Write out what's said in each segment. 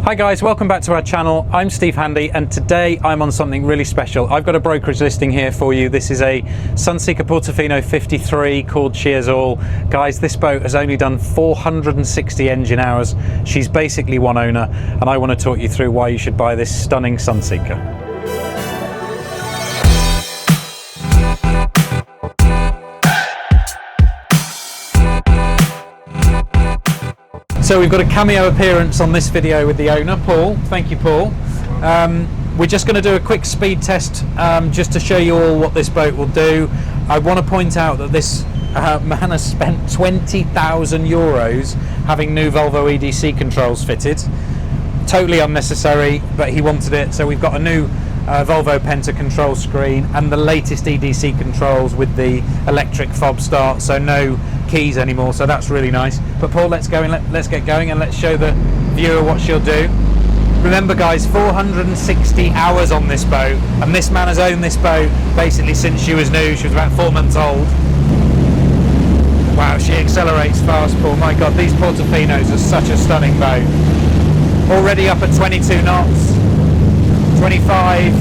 Hi guys, welcome back to our channel. I'm Steve Handy and today I'm on something really special. I've got a brokerage listing here for you. This is a Sunseeker Portofino 53 called Cheers All. Guys, this boat has only done 460 engine hours. She's basically one owner and I want to talk you through why you should buy this stunning Sunseeker. So we've got a cameo appearance on this video with the owner, Paul. Thank you, Paul. We're just going to do a quick speed test just to show you all what this boat will do. I want to point out that this man has spent 20,000 euros having new Volvo EDC controls fitted. Totally unnecessary, but he wanted it. So we've got a new Volvo Penta control screen and the latest EDC controls with the electric fob start, so no keys anymore, so that's really nice. But Paul, let's go and let's get going and let's show the viewer what she'll do. Remember guys, 460 hours on this boat, and this man has owned this boat basically since she was new. She was about 4 months old. Wow, she accelerates fast, Paul. My god, these Portofinos are such a stunning boat. Already up at 22 knots, 25,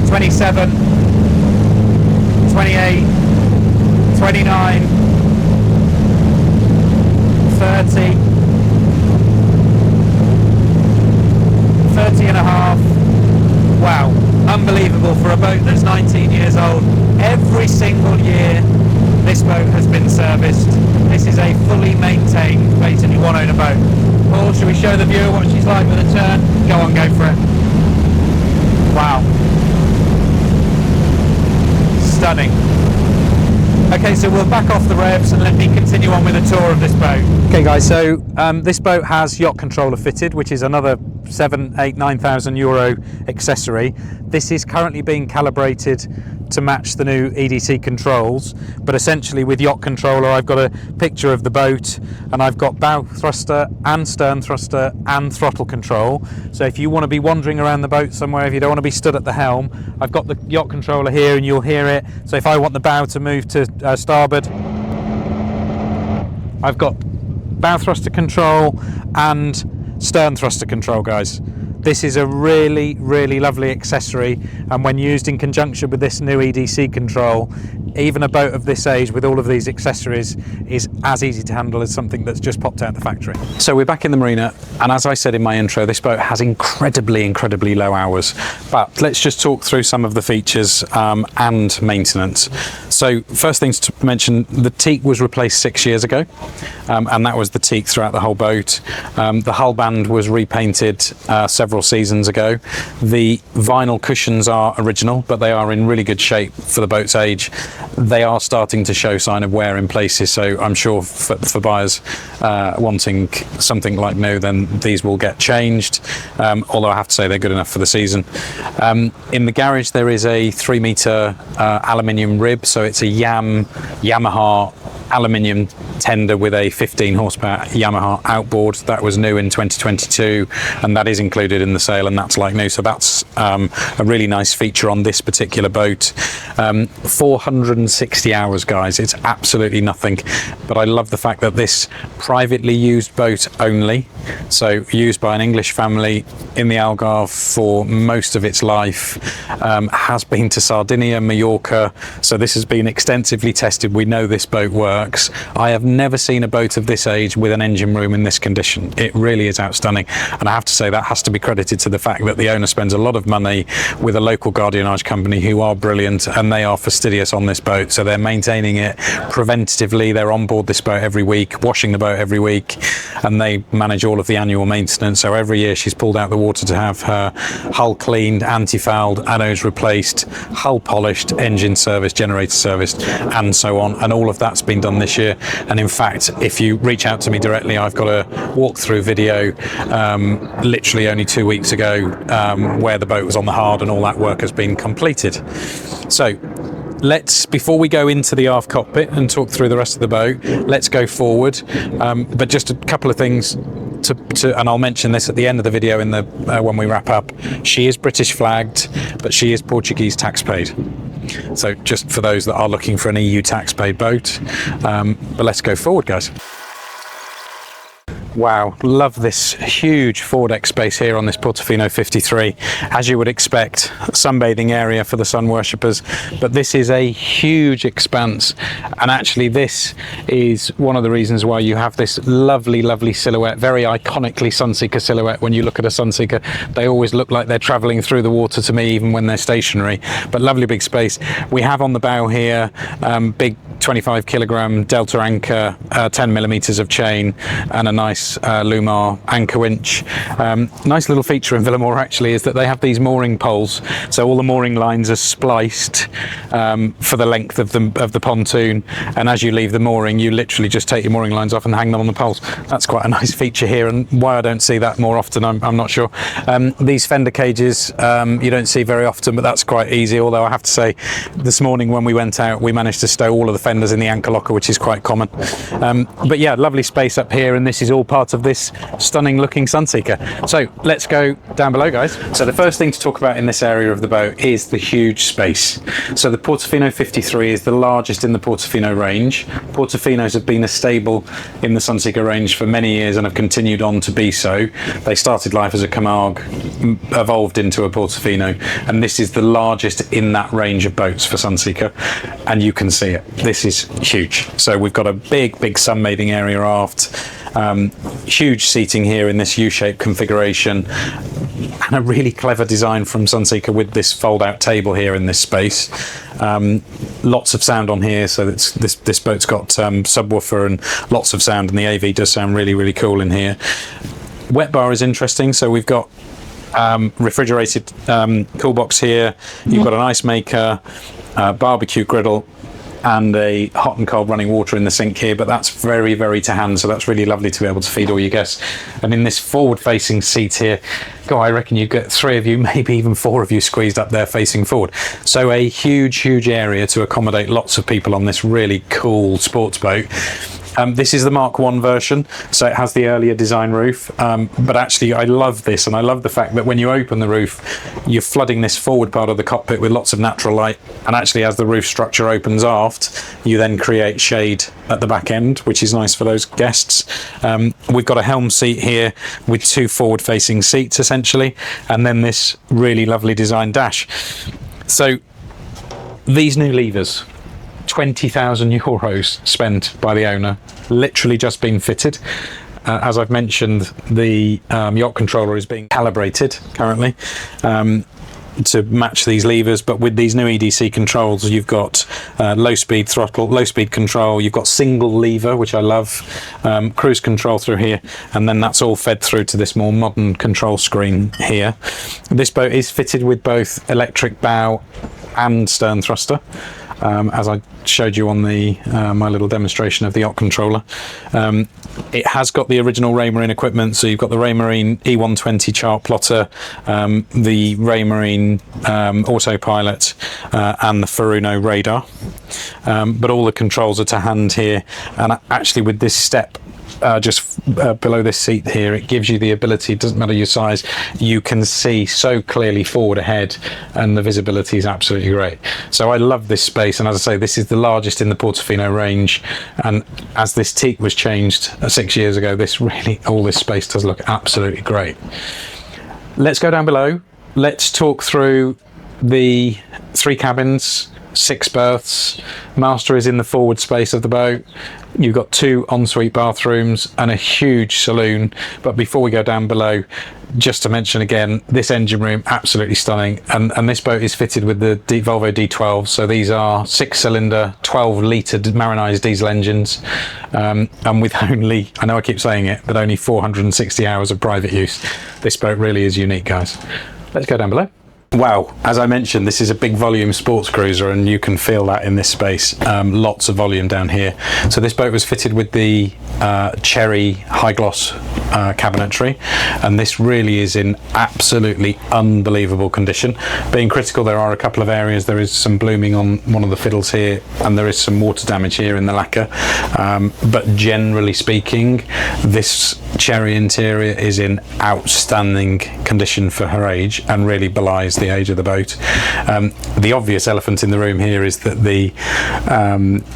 27, 28, 29, 30, 30 and a half. Wow, unbelievable for a boat that's 19 years old. Every single year this boat has been serviced. This is a fully maintained, basically one owner boat. Paul, should we show the viewer what she's like with a turn? Go on, go for it. Wow. Stunning. Okay, so we'll back off the revs and let me continue on with a tour of this boat. Okay guys, so this boat has Yacht Controller fitted, which is another 7,000, 8,000, 9,000 euro accessory. This is currently being calibrated to match the new EDC controls, but essentially with Yacht Controller I've got a picture of the boat and I've got bow thruster and stern thruster and throttle control. So if you want to be wandering around the boat somewhere, if you don't want to be stood at the helm, I've got the Yacht Controller here and you'll hear it. So if I want the bow to move to starboard, I've got bow thruster control and stern thruster control, guys. This is a really, really lovely accessory, and when used in conjunction with this new EDC control, even a boat of this age with all of these accessories is as easy to handle as something that's just popped out the factory. So we're back in the marina, and as I said in my intro, this boat has incredibly low hours. But let's just talk through some of the features and maintenance. So first things to mention, the teak was replaced 6 years ago, and that was the teak throughout the whole boat. The hull band was repainted several seasons ago. The vinyl cushions are original, but they are in really good shape for the boat's age. They are starting to show sign of wear in places, so I'm sure for buyers wanting something like new, then these will get changed, although I have to say they're good enough for the season. In the garage there is a 3 meter aluminium rib, so it's a Yamaha aluminium tender with a 15 horsepower Yamaha outboard. That was new in 2022 and that is included in the sale, and that's like new, so that's a really nice feature on this particular boat. 460 hours, guys, it's absolutely nothing, but I love the fact that this privately used boat only, so used by an English family in the Algarve for most of its life, has been to Sardinia, Mallorca, so this has been extensively tested. We know this boat works. I have never seen a boat of this age with an engine room in this condition. It really is outstanding, and I have to say that has to be credited to the fact that the owner spends a lot of money with a local guardianage company who are brilliant, and they are fastidious on this boat, so they're maintaining it preventatively. They're on board this boat every week, washing the boat every week, and they manage all of the annual maintenance. So every year she's pulled out the water to have her hull cleaned, anti-fouled, anodes replaced, hull polished, engine serviced, generator serviced, and so on, and all of that's been done this year. And in fact, if you reach out to me directly, I've got a walkthrough video literally only 2 weeks ago where the boat was on the hard and all that work has been completed. So before we go into the aft cockpit and talk through the rest of the boat, let's go forward. But just a couple of things and I'll mention this at the end of the video in the when we wrap up. She is British flagged, but she is Portuguese tax paid. So just for those that are looking for an EU tax paid boat. But let's go forward, guys. Wow, love this huge foredeck space here on this Portofino 53. As you would expect, sunbathing area for the sun worshippers, but this is a huge expanse, and actually this is one of the reasons why you have this lovely silhouette, very iconically Sunseeker silhouette. When you look at a Sunseeker, they always look like they're traveling through the water to me, even when they're stationary, but lovely big space. We have on the bow here big 25 kilogram Delta anchor, 10 millimeters of chain, and a nice Lumar anchor winch. Nice little feature in Villamore actually is that they have these mooring poles, so all the mooring lines are spliced for the length of the pontoon, and as you leave the mooring you literally just take your mooring lines off and hang them on the poles. That's quite a nice feature here, and why I don't see that more often I'm not sure. These fender cages you don't see very often, but that's quite easy, although I have to say this morning when we went out we managed to stow all of the fenders in the anchor locker, which is quite common. But yeah, lovely space up here, and this is all part of this stunning looking Sunseeker. So let's go down below, guys. So the first thing to talk about in this area of the boat is the huge space. So the Portofino 53 is the largest in the Portofino range. Portofinos have been a stable in the Sunseeker range for many years and have continued on to be so. They started life as a Camargue, evolved into a Portofino, and this is the largest in that range of boats for Sunseeker, and you can see it. This is huge. So we've got a big sunbathing area aft, huge seating here in this U-shaped configuration, and a really clever design from Sunseeker with this fold-out table here in this space. Lots of sound on here, so this boat's got subwoofer and lots of sound, and the AV does sound really cool in here. Wet bar is interesting, so we've got refrigerated cool box here. You've got an ice maker, barbecue griddle, and a hot and cold running water in the sink here, but that's very to hand, so that's really lovely to be able to feed all your guests. And in this forward facing seat here, God, I reckon you get 3 of you, maybe even 4 of you squeezed up there facing forward. So a huge area to accommodate lots of people on this really cool sports boat. This is the Mark 1 version, so it has the earlier design roof, but actually I love this, and I love the fact that when you open the roof you're flooding this forward part of the cockpit with lots of natural light, and actually as the roof structure opens aft you then create shade at the back end, which is nice for those guests. We've got a helm seat here with 2 forward facing seats essentially, and then this really lovely design dash. So these new levers, 20,000 euros spent by the owner, literally just been fitted. As I've mentioned, the Yacht Controller is being calibrated currently to match these levers, but with these new EDC controls you've got low speed throttle, low speed control, you've got single lever, which I love, cruise control through here, and then that's all fed through to this more modern control screen here. This boat is fitted with both electric bow and stern thruster, as I showed you on the my little demonstration of the Yacht Controller. It has got the original Raymarine equipment, so you've got the Raymarine E120 chart plotter, the Raymarine autopilot, and the Furuno radar, but all the controls are to hand here, and actually with this step just below this seat here, it gives you the ability, it doesn't matter your size, you can see so clearly forward ahead, and the visibility is absolutely great. So I love this space, and as I say, this is the largest in the Portofino range, and as this teak was changed 6 years ago, all this space does look absolutely great. Let's go down below. Let's talk through the 3 cabins, 6 berths. Master is in the forward space of the boat. You've got 2 ensuite bathrooms and a huge saloon. But before we go down below, just to mention again, this engine room, absolutely stunning. And this boat is fitted with the Volvo D12. So these are 6-cylinder, 12-litre marinized diesel engines. And with only, I know I keep saying it, but only 460 hours of private use. This boat really is unique, guys. Let's go down below. Wow, as I mentioned, this is a big volume sports cruiser, and you can feel that in this space. Lots of volume down here. So this boat was fitted with the Cherry high gloss cabinetry, and this really is in absolutely unbelievable condition. Being critical, there are a couple of areas. There is some blooming on one of the fiddles here, and there is some water damage here in the lacquer, but generally speaking, this cherry interior is in outstanding condition for her age and really belies the age of the boat. The obvious elephant in the room here is that the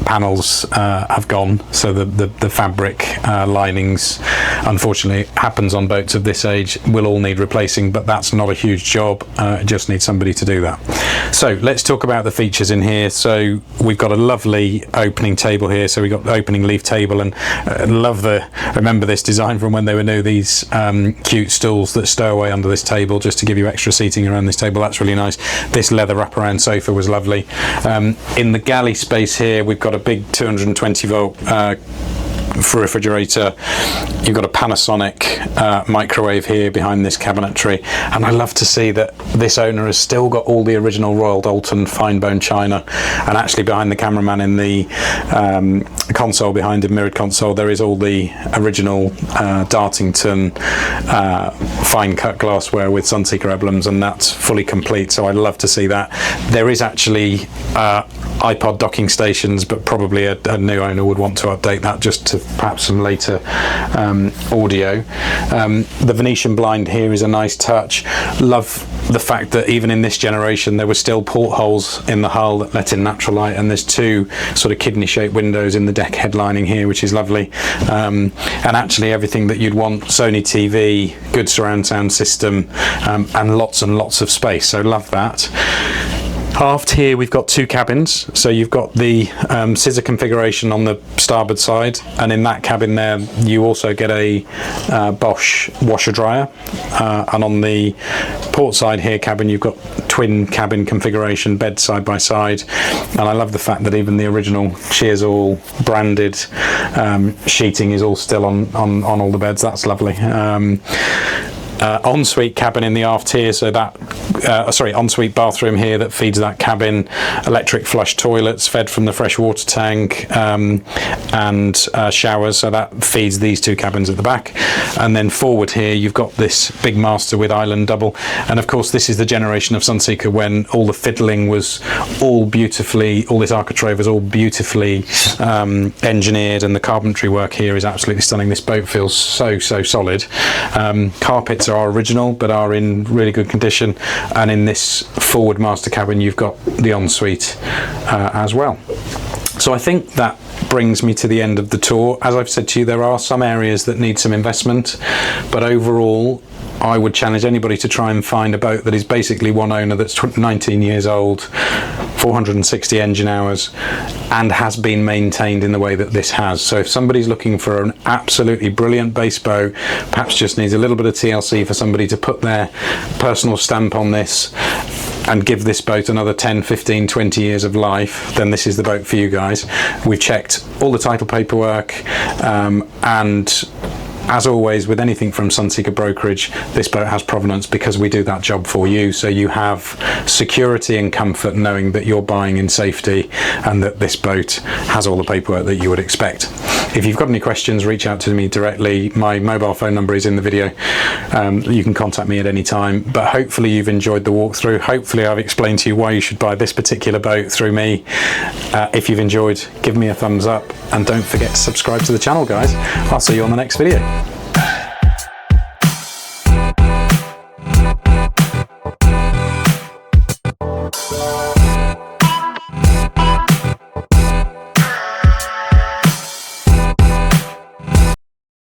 panels have gone, so the fabric linings, unfortunately, happens on boats of this age, will all need replacing, but that's not a huge job. It just needs somebody to do that. So let's talk about the features in here. So we've got a lovely opening table here, so we've got the opening leaf table, and remember this design from when they were new, these cute stools that stow away under this table just to give you extra seating around this table. That's really nice. This leather wraparound sofa was lovely. In the galley space here, we've got a big 220 volt for refrigerator. You've got a Panasonic microwave here behind this cabinetry, and I love to see that this owner has still got all the original Royal Doulton fine bone china, and actually behind the cameraman in the console behind him, mirrored console, there is all the original Dartington fine cut glassware with Sunseeker emblems, and that's fully complete, so I love to see that. There is actually iPod docking stations, but probably a new owner would want to update that just to perhaps some later audio. The Venetian blind here is a nice touch. Love the fact that even in this generation there were still portholes in the hull that let in natural light, and there's two sort of kidney shaped windows in the deck headlining here, which is lovely, and actually everything that you'd want: Sony TV, good surround sound system, and lots of space, so love that. Aft here we've got two cabins, so you've got the scissor configuration on the starboard side, and in that cabin there you also get a Bosch washer dryer, and on the port side here cabin you've got twin cabin configuration, bed side by side, and I love the fact that even the original Cheers All branded sheeting is all still on all the beds. That's lovely. Ensuite cabin in the aft here, so that ensuite bathroom here that feeds that cabin, electric flush toilets fed from the fresh water tank, and showers, so that feeds these two cabins at the back. And then forward here you've got this big master with island double, and of course this is the generation of Sunseeker when all the fiddling was all beautifully, all this architrave was all beautifully engineered, and the carpentry work here is absolutely stunning. This boat feels so solid. Carpets are original but are in really good condition, and in this forward master cabin you've got the ensuite as well. So I think that brings me to the end of the tour. As I've said to you, there are some areas that need some investment, but overall I would challenge anybody to try and find a boat that is basically one owner, that's 19 years old, 460 engine hours, and has been maintained in the way that this has. So if somebody's looking for an absolutely brilliant base boat, perhaps just needs a little bit of TLC for somebody to put their personal stamp on this and give this boat another 10, 15, 20 years of life, then this is the boat for you guys. We've checked all the title paperwork, and as always with anything from Sunseeker Brokerage, this boat has provenance because we do that job for you, so you have security and comfort knowing that you're buying in safety and that this boat has all the paperwork that you would expect. If you've got any questions, reach out to me directly. My mobile phone number is in the video. You can contact me at any time, but hopefully you've enjoyed the walkthrough. Hopefully I've explained to you why you should buy this particular boat through me. If you've enjoyed, give me a thumbs up, and don't forget to subscribe to the channel, guys. I'll see you on the next video.